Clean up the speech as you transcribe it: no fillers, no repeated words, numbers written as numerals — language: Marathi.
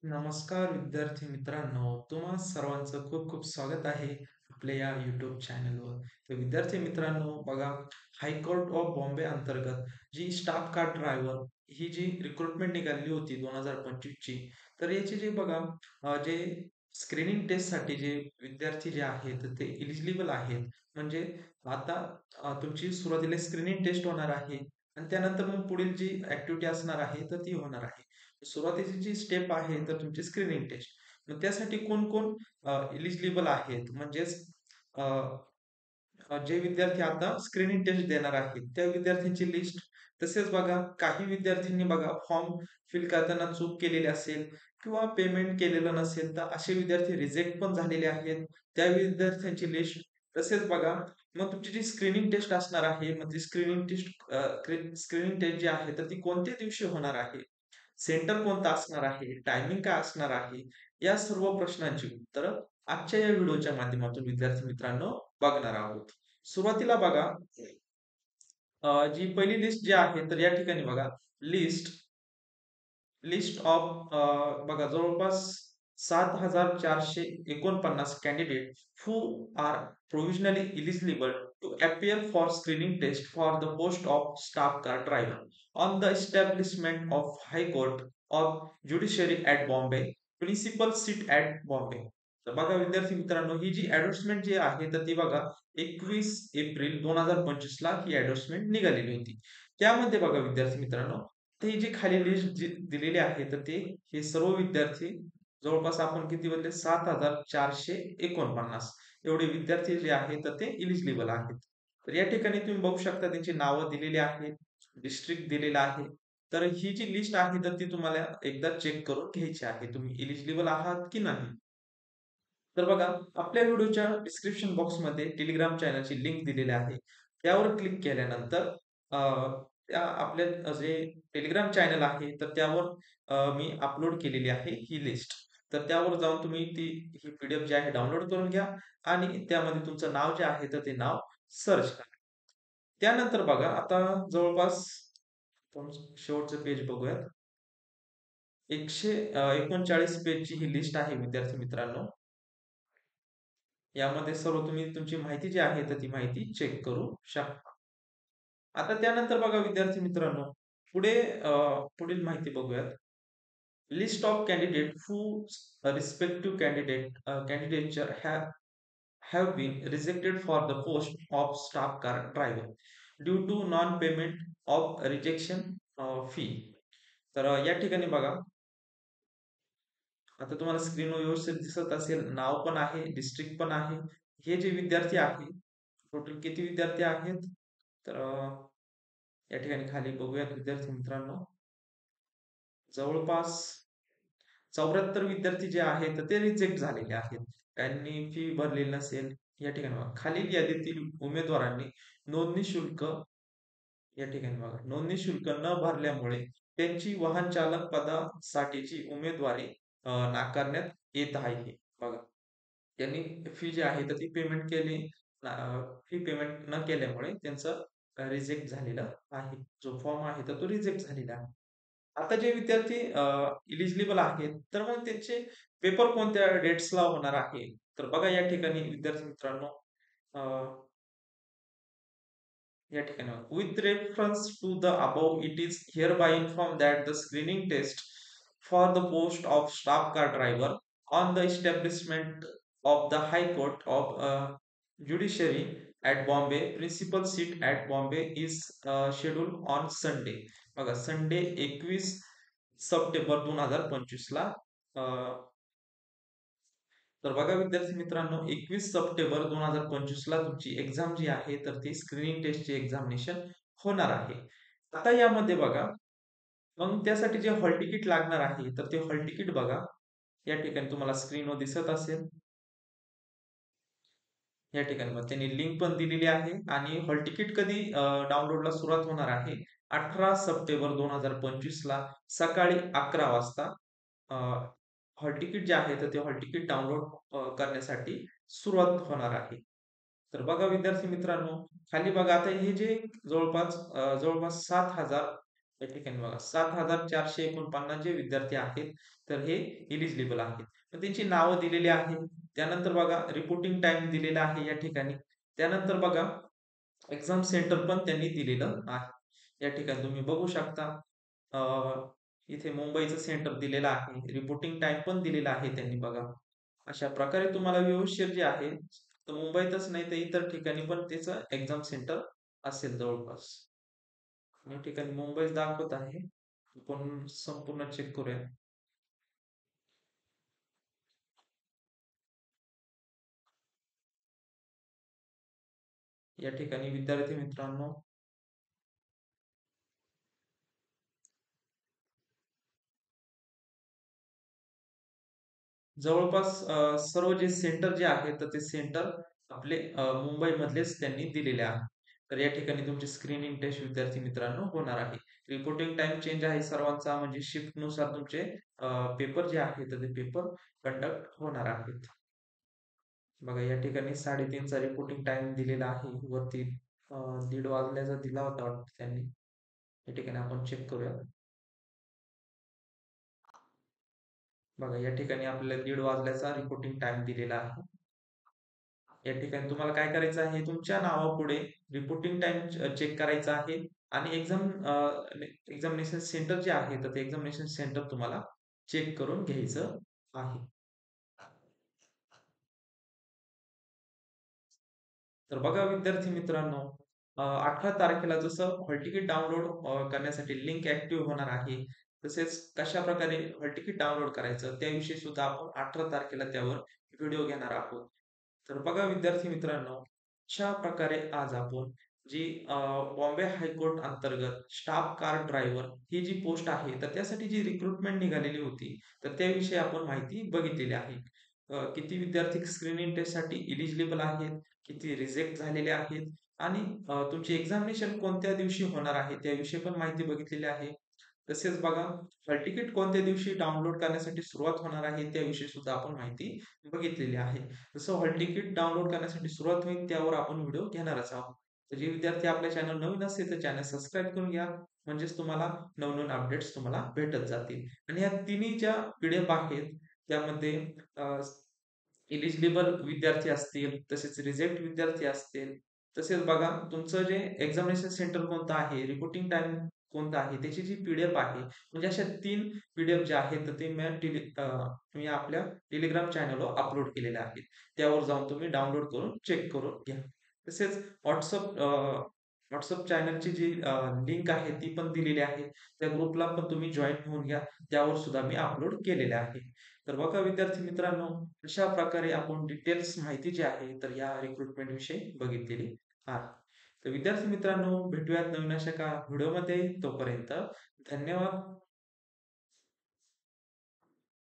नमस्कार विद्यार्थी मित्रांनो, तुम्हा सर्वांचं खूप खूप स्वागत आहे आपल्या या YouTube चॅनलवर. तर विद्यार्थी मित्रांनो, बघा हायकोर्ट ऑफ बॉम्बे अंतर्गत जी स्टाफ कार ड्रायव्हर ही जी रिक्रुटमेंट निघाली होती 2025 ची, तर याची जे बघा जे स्क्रीनिंग टेस्टसाठी जे विद्यार्थी जे आहेत ते एलिजिबल आहेत. म्हणजे आता तुमची सुरुवातीला स्क्रीनिंग टेस्ट होणार आहे आणि त्यानंतर मग पुढील जी ऍक्टिव्हिटी असणार आहे तर ती होणार आहे. सुरुवातीची जी स्टेप आहे तर तुमची स्क्रीनिंग टेस्ट. मग त्यासाठी कोण-कोण एलिजिबल आहेत म्हणजेच अ, जे विद्यार्थी आता स्क्रीनिंग टेस्ट देणार आहेत, त्या विद्यार्थ्यांची लिस्ट. तसेच बघा काही विद्यार्थ्यांनी बघा फॉर्म फिल करताना चूक केलेली असेल किंवा पेमेंट केलेलं नसेल, तर असे विद्यार्थी रिजेक्ट पण झालेले आहेत. त्या विद्यार्थ्यांची लिस्ट. तसेच बघा मग तुमची जी स्क्रीनिंग टेस्ट असणार आहे, मग ती स्क्रीनिंग टेस्ट जी आहे, तर ती कोणत्या दिवशी होणार आहे? सेंटर कोणता असणार आहे? टायमिंग काय असणार आहे? या सर्व प्रश्नांची उत्तरं आजच्या या व्हिडिओच्या माध्यमातून विद्यार्थी मित्रांनो बघणार आहोत. सुरुवातीला बघा जी पहिली लिस्ट जी आहे तर या ठिकाणी बघा लिस्ट लिस्ट ऑफ बघा जवळपास 7,449 candidate who are provisionally eligible to appear for screening test for the post of staff car driver on the establishment of High court of judiciary at Bombay principal seat at Bombay. तर बघा विद्यार्थी मित्रांनो, ही जी ॲडव्हर्टाइजमेंट जी आहे तर ती बघा 21 एप्रिल 2025 ला ही ॲडव्हर्टाइजमेंट निघालेली होती. त्यामध्ये बघा विद्यार्थी मित्रांनो, ते जी खाली लिस्ट जी दिलेली आहे तर ते हे सर्व विद्यार्थी जवळपास आपण किती बोलले 7,449 एवढे विद्यार्थी जे आहेत तर ते इलिजिबल आहेत. तर या ठिकाणी तुम्ही बघू शकता त्यांची नावं दिलेली आहेत, डिस्ट्रिक्ट दिलेला आहे. तर ही जी लिस्ट आहे तर ती तुम्हाला एकदा चेक करून घ्यायची आहे. तुम्ही इलिजिबल आहात की नाही. तर बघा आपल्या व्हिडिओच्या डिस्क्रिप्शन बॉक्समध्ये टेलिग्राम चॅनलची लिंक दिलेली आहे. त्यावर क्लिक केल्यानंतर अ, त्या आपल्या जे टेलिग्राम चॅनल आहे तर त्यावर मी अपलोड केलेली आहे ही लिस्ट. तर त्यावर जाऊन तुम्ही ही पीडीएफ जी आहे डाउनलोड करून घ्या आणि त्यामध्ये तुमचं नाव जे आहे तर ते नाव सर्च करा. त्यानंतर बघा आता जवळपास आपण शेवटचं पेज बघूयात. 139 पेजची ही लिस्ट आहे विद्यार्थी मित्रांनो. यामध्ये सर्व तुम्ही तुमची माहिती जी आहे तर ती माहिती चेक करू शकता. आता त्यानंतर बघा विद्यार्थी मित्रांनो, पुढील माहिती बघूयात. List of candidate whose respective candidature have been rejected for the post of staff car driver due to non-payment of rejection fee. तर या ठिकाणी बघा, आता तुम्हाला स्क्रीनवर व्यवस्थित दिसत असेल, नाव पण आहे, डिस्ट्रिक्ट पण आहे. हे जे विद्यार्थी आहे, टोटल किती विद्यार्थी आहेत? तर या ठिकाणी खाली बघूयात विद्यार्थी मित्रांनो. जवळपास 74 विद्यार्थी जे आहेत ते रिजेक्ट झालेले आहेत. त्यांनी फी भरलेली नसेल. या ठिकाणी बघा खालील यादीतील उमेदवारांनी नोंदणी शुल्क या ठिकाणी बघा नोंदणी शुल्क न भरल्यामुळे त्यांची वाहन चालक पदासाठीची उमेदवारी नाकारण्यात येत आहे. बघा त्यांनी फी जी आहे तर ती पेमेंट केली फी पेमेंट न केल्यामुळे त्यांचं रिजेक्ट झालेलं आहे. जो फॉर्म आहे तर तो रिजेक्ट झालेला आहे. आता जे विद्यार्थी इलिजिबल आहेत, तर मग त्यांचे पेपर कोणत्या डेट्सला होणार आहे? तर बघा या ठिकाणी विद्यार्थी मित्रांनो, अ, या ठिकाणी with reference to the above it is hereby inform that the screening test for the post of staff car driver on the establishment of the high court of judiciary at Bombay principal seat at Bombay is schedule on Sunday. बघा संडे 21 सप्टेंबर 2025 ला तर बघा विद्यार्थी मित्रांनो 21 सप्टेंबर 2025 ला तुमची एक्झाम जी आहे तर ती स्क्रीनिंग टेस्टची एक्झामिनेशन होणार आहे. आता यामध्ये बघा मग त्यासाठी जे हॉल तिकीट लागणार आहे तर ते हॉल तिकीट बघा या ठिकाणी तुम्हाला स्क्रीनवर दिसत असेल. या ठिकाणी मग त्यांनी लिंक पण दिलेली आहे आणि हॉल तिकीट कधी डाउनलोडला सुरुवात होणार आहे 18 सप्टेंबर 2025 ला सकाळी 11 वाजता हॉल तिकीट जे आहे तर ते हॉल तिकीट डाउनलोड करण्यासाठी सुरुवात होणार आहे. तर बघा विद्यार्थी मित्रांनो, खाली बघा आता हे जे जवळपास 7,000 या ठिकाणी बघा 7,449 जे विद्यार्थी आहेत, तर हे एलिजिबल आहेत. तर त्यांची नावं दिलेली आहेत. त्यानंतर बघा रिपोर्टिंग टाइम दिलेला आहे या ठिकाणी. त्यानंतर बघा एक्झाम सेंटर पण त्यांनी दिलेलं आहे. या ठिकाणी तुम्ही बघू शकता अ, इथे मुंबईचं सेंटर दिलेलं आहे. रिपोर्टिंग टाइम पण दिलेला आहे त्यांनी बघा. अशा प्रकारे तुम्हाला व्यवस्थित जे आहे, तर मुंबईतच नाही तर इतर ठिकाणी पण त्याचं एक्झाम सेंटर असेल जवळपास. या ठिकाणी मुंबईत दाखवत आहे. आपण संपूर्ण चेक करूया. या ठिकाणी विद्यार्थी मित्रांनो जवळपास सर्व जे सेंटर जे आहे तर ते सेंटर आपले मुंबईमधलेच त्यांनी दिलेले आहे. तर या ठिकाणी तुमची स्क्रीनिंग टेस्ट विद्यार्थी मित्रांनो होणार आहे. रिपोर्टिंग टाइम चेंज आहे सर्वांचा म्हणजे शिफ्टनुसार तुमचे पेपर जे आहेत तर ते पेपर कंडक्ट होणार आहेत. बघा या ठिकाणी 3:30चा रिपोर्टिंग टाइम दिलेला आहे. वरती 1:30 वाजल्याचा दिला होता वाटतं त्यांनी. या ठिकाणी आपण चेक करूया. बघा या ठिकाणी आपल्याला 1:30 वाजल्याचा रिपोर्टिंग टाइम दिलेला आहे. या ठिकाणी तुम्हाला काय करायचं आहे, तुमच्या नावापुढे रिपोर्टिंग टाइम चेक करायचा आहे आणि एक्झामिनेशन सेंटर जे आहे, तर ते एक्झामिनेशन सेंटर तुम्हाला चेक करून घ्यायचं आहे. तर बघा विद्यार्थी मित्रांनो, 18 तारखेला जसं हॉल तिकीट डाउनलोड करण्यासाठी लिंक ॲक्टिव्ह होणार आहे. तसेच कशाप्रकारे हॉल तिकीट डाउनलोड करायचं त्याविषयी सुद्धा आपण 18 तारखेला त्यावर व्हिडिओ घेणार आहोत. तर बघा विद्यार्थी मित्रांनो, अशा प्रकारे आज आपण जी बॉम्बे हायकोर्ट अंतर्गत स्टाफ कार ड्रायव्हर ही जी पोस्ट आहे, तर त्यासाठी जी रिक्रुटमेंट निघालेली होती, तर त्याविषयी आपण माहिती बघितलेली आहे. किती विद्यार्थी स्क्रीनिंग टेस्टसाठी एलिजिबल आहेत, किती रिजेक्ट झालेले आहेत आणि तुमची एक्झामिनेशन कोणत्या दिवशी होणार आहे, त्याविषयी पण माहिती बघितलेली आहे. तसेच बघा हॉल तिकीट कोणत्या दिवशी डाउनलोड करण्यासाठी सुरुवात होणार आहे, त्याविषयी सुद्धा आपण माहिती बघितलेली आहे. जसं हॉल तिकीट डाउनलोड करण्यासाठी सुरुवात होईल त्यावर आपण व्हिडिओ घेणारच आहोत. तर जे विद्यार्थी आपल्या चॅनल नवीन असतील तर चॅनल सबस्क्राईब करून घ्या. म्हणजेच तुम्हाला नवनवीन अपडेट्स तुम्हाला भेटत जातील. आणि या तिन्ही ज्या पी-डी-एफ आहेत त्यामध्ये एलिजिबल विद्यार्थी असतील, तसेच रिजेक्ट विद्यार्थी असतील, तसेच बघा तुमचं जे एक्झामिनेशन सेंटर कोणतं आहे, रिपोर्टिंग टाइम कोणता आहे, त्याची जी पी-डी-एफ आहे, म्हणजे अशा 3 पी-डी-एफ ज्या आहेत, तर ते मी आपल्या टेलिग्राम चॅनलवर अपलोड केलेल्या आहेत. त्यावर जाऊन तुम्ही डाउनलोड करून चेक करून घ्या. तसेच WhatsApp चॅनलची जी लिंक आहे ती पण दिलेली आहे. त्या ग्रुपला पण तुम्ही जॉइन होऊन घ्या. त्यावर सुद्धा मी अपलोड केलेले आहे. तर बघा विद्यार्थी मित्रांनो, अशा प्रकारे आपण डिटेल्स माहिती जी आहे, तर या रिक्रुटमेंट विषयी बघितलेली आहे. तर विद्यार्थी मित्रांनो, भेटूयात नवीन अशा एका व्हिडिओमध्ये. तोपर्यंत धन्यवाद.